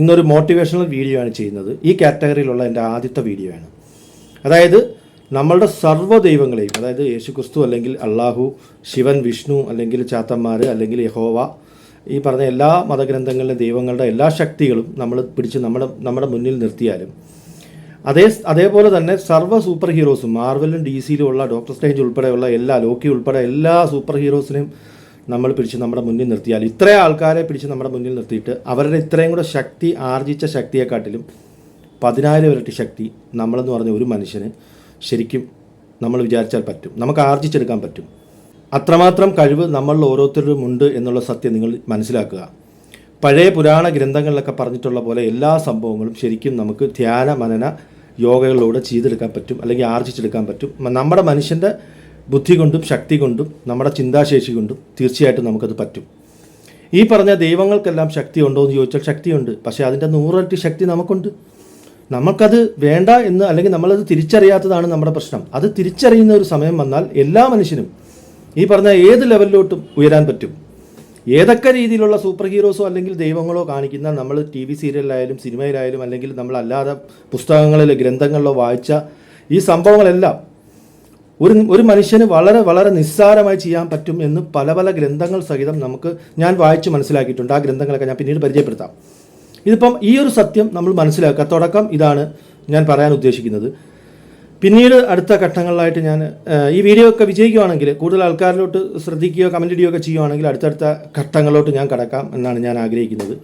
ഇന്നൊരു motivational video ആണ് ചെയ്യുന്നത്. ഈ കാറ്റഗറിയിലുള്ള എൻ്റെ ആദ്യത്തെ വീഡിയോ ആണ്. അതായത് നമ്മളുടെ സർവ്വ ദൈവങ്ങളെയും, അതായത് യേശു ക്രിസ്തു അല്ലെങ്കിൽ അള്ളാഹു, ശിവൻ, വിഷ്ണു അല്ലെങ്കിൽ ചാത്തന്മാർ അല്ലെങ്കിൽ യഹോവ, ഈ പറഞ്ഞ എല്ലാ മതഗ്രന്ഥങ്ങളിലെ ദൈവങ്ങളുടെ എല്ലാ ശക്തികളും നമ്മൾ പിടിച്ച് നമ്മുടെ മുന്നിൽ നിർത്തിയാലും അതേപോലെ തന്നെ സർവ്വ സൂപ്പർ ഹീറോസും, മാർവലും ഡി സിയിലും ഉള്ള ഡോക്ടർ സ്ട്രേഞ്ച് ഉൾപ്പെടെയുള്ള ലോക്കി ഉൾപ്പെടെ എല്ലാ സൂപ്പർ ഹീറോസിനെയും നമ്മൾ പിടിച്ച് നമ്മുടെ മുന്നിൽ നിർത്തിയാൽ, ഇത്രയും ആൾക്കാരെ പിടിച്ച് നമ്മുടെ മുന്നിൽ നിർത്തിയിട്ട് അവരുടെ ഇത്രയും കൂടെ ശക്തി ആർജിച്ച ശക്തിയെക്കാട്ടിലും 10,000 ഇരട്ടി ശക്തി നമ്മളെന്ന് പറഞ്ഞ ഒരു മനുഷ്യന് ശരിക്കും നമ്മൾ വിചാരിച്ചാൽ പറ്റും, നമുക്ക് ആർജിച്ചെടുക്കാൻ പറ്റും. അത്രമാത്രം കഴിവ് നമ്മളിൽ ഓരോരുത്തരും ഉണ്ട് എന്നുള്ള സത്യം നിങ്ങൾ മനസ്സിലാക്കുക. പഴയ പുരാണ ഗ്രന്ഥങ്ങളിലൊക്കെ പറഞ്ഞിട്ടുള്ള പോലെ എല്ലാ സംഭവങ്ങളും ശരിക്കും നമുക്ക് ധ്യാന മനന യോഗകളിലൂടെ ചെയ്തെടുക്കാൻ പറ്റും, അല്ലെങ്കിൽ ആർജിച്ചെടുക്കാൻ പറ്റും. നമ്മുടെ മനുഷ്യൻ്റെ ബുദ്ധി കൊണ്ടും ശക്തി കൊണ്ടും നമ്മുടെ ചിന്താശേഷി കൊണ്ടും തീർച്ചയായിട്ടും നമുക്കത് പറ്റും. ഈ പറഞ്ഞ ദൈവങ്ങൾക്കെല്ലാം ശക്തി ഉണ്ടോ എന്ന് ചോദിച്ചാൽ ശക്തിയുണ്ട്. പക്ഷേ അതിൻ്റെ 100 ഇരട്ടി ശക്തി നമുക്കുണ്ട്. നമുക്കത് വേണ്ട എന്ന്, അല്ലെങ്കിൽ നമ്മളത് തിരിച്ചറിയാത്തതാണ് നമ്മുടെ പ്രശ്നം. അത് തിരിച്ചറിയുന്ന ഒരു സമയം വന്നാൽ എല്ലാ മനുഷ്യനും ഈ പറഞ്ഞ ഏത് ലെവലിലോട്ടും ഉയരാൻ പറ്റും. ഏതൊക്കെ രീതിയിലുള്ള സൂപ്പർ ഹീറോസോ അല്ലെങ്കിൽ ദൈവങ്ങളോ കാണിക്കുന്ന നമ്മൾ TV സീരിയലിലായാലും സിനിമയിലായാലും അല്ലെങ്കിൽ നമ്മളല്ലാതെ പുസ്തകങ്ങളിലോ ഗ്രന്ഥങ്ങളിലോ വായിച്ച ഈ സംഭവങ്ങളെല്ലാം ഒരു മനുഷ്യന് വളരെ വളരെ നിസ്സാരമായി ചെയ്യാൻ പറ്റും എന്ന് പല ഗ്രന്ഥങ്ങൾ സഹിതം ഞാൻ വായിച്ച് മനസ്സിലാക്കിയിട്ടുണ്ട്. ആ ഗ്രന്ഥങ്ങളൊക്കെ ഞാൻ പിന്നീട് പരിചയപ്പെടുത്താം. ഇതിപ്പം ഈ ഒരു സത്യം നമ്മൾ മനസ്സിലാക്കുക. തുടക്കം ഇതാണ് ഞാൻ പറയാൻ ഉദ്ദേശിക്കുന്നത്. പിന്നീട് അടുത്ത ഘട്ടങ്ങളിലായിട്ട് ഞാൻ ഈ വീഡിയോ ഒക്കെ വിജയിക്കുകയാണെങ്കിൽ, കൂടുതൽ ആൾക്കാരിലോട്ട് ശ്രദ്ധിക്കുകയോ കമൻറ്റ് ഇടുകയോ ഒക്കെ ചെയ്യുകയാണെങ്കിൽ അടുത്തടുത്ത ഘട്ടങ്ങളിലോട്ട് ഞാൻ കടക്കാം എന്നാണ് ഞാൻ ആഗ്രഹിക്കുന്നത്.